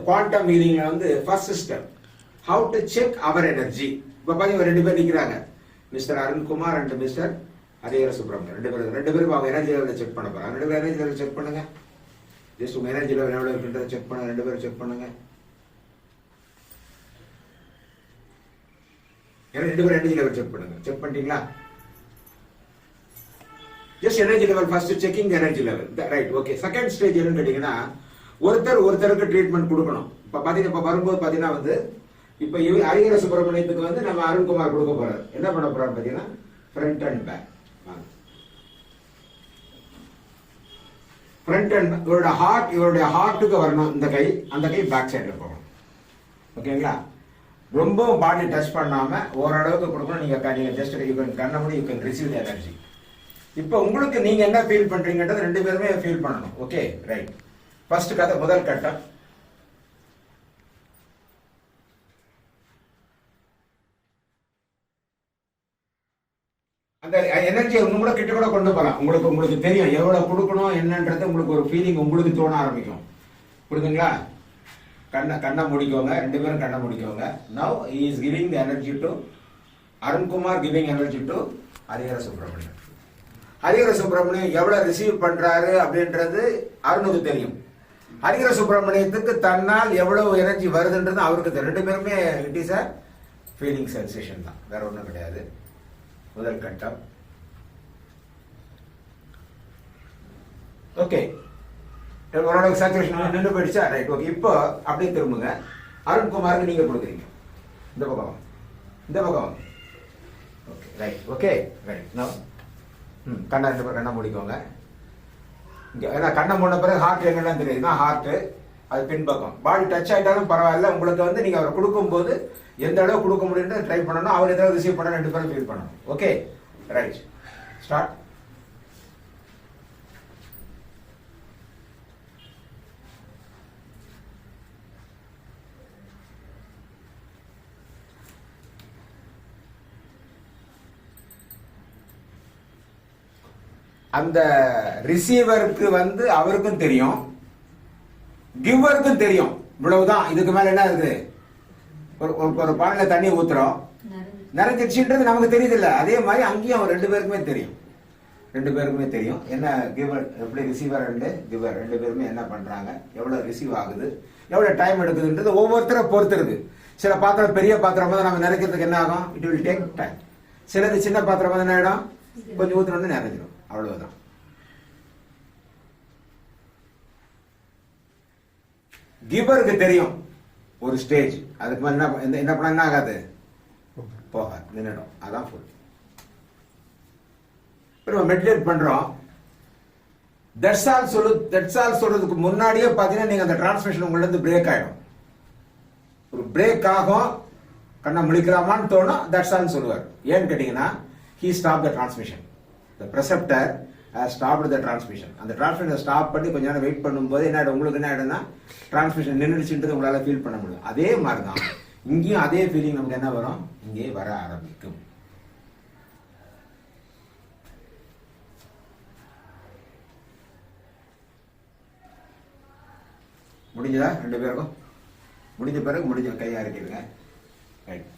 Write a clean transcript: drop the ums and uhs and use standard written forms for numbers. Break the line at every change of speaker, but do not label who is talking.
Quantum ஹீலிங்ல வந்து first step how to check அவர் எனர்ஜி. இப்ப பாத்தீங்க ரெண்டு பேர் நிக்கிறாங்க, mister Arunkumar and mister Harihara Subramanian. ரெண்டு பேரும் அவங்க எனர்ஜி லெவலில் செக் பண்ண போறாங்க. ரெண்டு பேரும் எனர்ஜி லெவலில் செக் பண்ணுங்க. ஜஸ்ட் உங்க எனர்ஜி லெவல் எவ்வளவு இருக்குன்றதை செக் பண்ண ரெண்டு பேரும் செக் பண்ணுங்க. ரெண்டு பேரும் எனர்ஜி லெவல் செக் பண்ணுங்க. செக் பண்ணிட்டீங்களா? Just energy level first checking energy level, right? Okay. Second stage என்னன்னு கேட்டீங்கன்னா ஒருத்தருக்கு ட்ரீட்மெண்ட் கொடுக்கணும். இப்ப பாத்தீங்கன்னா இப்ப வரும்போது பாத்தீங்கன்னா வந்து இப்ப ஹரிஹர சுப்ரமணியத்துக்கு வந்து நம்ம அருண்குமார் கொடுக்க போறாரு. என்ன பண்ண போறாரு பாத்தீங்கன்னா front and back. Front and இவருடைய ஹார்ட்டுக்கு வரணும் இந்த கை, அந்த கை பேக் சைடுல போகணும். ஓகேங்களா? ரொம்பவும் பாடி டச் பண்ணாம ஓரளவுக்கு கொடுக்கணும். நீங்க ஜஸ்ட் யூ கேன் கண்ண மூடி you can receive the energy. இப்போ உங்களுக்கு நீங்க என்ன ஃபீல் பண்றீங்கன்றது ரெண்டு பேருமே ஃபீல் பண்ணணும். Okay, right. ஃபர்ஸ்ட் கதை முதல் கட்டம். அந்த எனர்ஜியை இன்னும் கூட கிட்ட கூட கொண்டு போகலாம். உங்களுக்கு தெரியும் எவ்வளவு கொடுக்கணும் என்னன்றது உங்களுக்கு ஒரு ஃபீலிங் உங்களுக்கு தோண ஆரம்பிக்கும். புரியுதுங்களா? கண்ணை முடிக்கோங்க, ரெண்டு பேரும் கண்ணை முடிக்கோங்க. Now he is giving the energy to அருண்குமார், giving energy to Harihara Subramanian. Harihara Subramanian எவ்வளவு ரிசீவ் பண்றாரு அப்படின்றது அருணுக்கு தெரியும். ஹரிஹர சுப்ரமணியத்துக்கு தன்னால் எவ்வளவு எனர்ஜி வருதுன்றது அவருக்கு தெரியும். ரெண்டு பேருமே it is a feeling sensation தான், வேற ஒன்றும் கிடையாது. முதல் கட்டம். ஓகே, ஓரளவுக்கு சேச்சுரேஷன் நின்று போயிடுச்சா? Right, okay. இப்போ அப்படியே திரும்புங்க. அருண்குமாருக்கு நீங்க கொடுக்குறீங்க. இந்த பக்கம் இந்த பக்கம். Okay, right. Okay, right. No கண்ணா ரெண்டு பேரும் கண்ணை முடிக்கோங்க. ஏன்னா கண்ணை மூடின பிறகு ஹார்ட் என்னன்னு தெரியுதுன்னா ஹார்ட் அது பின்பக்கம். பாடி டச் ஆயிட்டாலும் பரவாயில்ல. உங்களுக்கு வந்து நீங்க அவர் கொடுக்கும்போது எந்த அளவு கொடுக்க முடியும்னு ட்ரை பண்ணணும். அவர் எதாவது ரிசீவ் பண்ண ரெண்டு பேரும் ஃபீல் பண்ணணும். Okay, right. ஸ்டார்ட். அந்த ரிசீவருக்கு வந்து அவருக்கும் தெரியும், கிவருக்கும் தெரியும். இவ்வளவுதான், இதுக்கு மேல என்ன இருக்குது? ஒரு பானையில தண்ணி ஊத்துறோம், நிறைஞ்சிருச்சுன்றது நமக்கு தெரியுது இல்ல? அதே மாதிரி அங்கேயும் ரெண்டு பேருக்குமே தெரியும். ரெண்டு பேருக்குமே தெரியும் என்ன கிவர் எப்படி ரிசீவர் அண்ட் கிவர் ரெண்டு பேருமே என்ன பண்றாங்க, எவ்வளவு ரிசீவ் ஆகுது, எவ்வளவு டைம் எடுக்குதுன்றது ஒவ்வொருத்தரை பொறுத்து இருக்கு. சில பாத்திரம் பெரிய பாத்திரம் தான் நம்ம நிறைக்கிறதுக்கு என்ன ஆகும், இட் வில் டேக் டைம். சிலது சின்ன பாத்திரம் வந்து என்ன ஆயிடும், கொஞ்சம் ஊத்துனோன்னு நிறைஞ்சிடும். அவ்வளவுதான். கிவருக்கு தெரியும் ஒரு ஸ்டேஜ், அதுக்கு மேல என்ன பண்ண என்ன ஆகாது, போகாது, நின்னுடும். அதான் ஃபுல். நம்ம மெடிடேட் பண்றோம். தட்ஸ் ஆல் சொல்றதுக்கு முன்னாடியே பாத்தீங்கன்னா நீங்க அந்த டிரான்ஸ்மிஷன் உங்கள்ட்ட இருந்து பிரேக் ஆயிடும். ஒரு பிரேக் ஆகும், கண்ணை முழிக்கலாமான்னு தோணும். தட்ஸ் ஆல் சொல்லுவார். ஏன்னு கேட்டீங்கன்னா he stopped the transmission. The preceptor has stopped the transmission. அந்த டிரான்ஸ்மிஷன் ஸ்டாப் பண்ணி கொஞ்ச நேரம் வெயிட் பண்ணும்போது என்ன ஆயிடும், உங்களுக்கு என்ன ஆயிடும்னா டிரான்ஸ்மிஷன் நின்றுச்சுன்றது உங்களால ஃபீல் பண்ண முடியும். அதே மாதிரி தான் இங்கேயும் அதே ஃபீலிங் நமக்கு என்ன வரும், இங்கே வர ஆரம்பிக்கும். முடிஞ்சதா ரெண்டு பேருக்கும்? முடிஞ்ச பிறகு கையா இருக்கிறீங்க. ரைட்.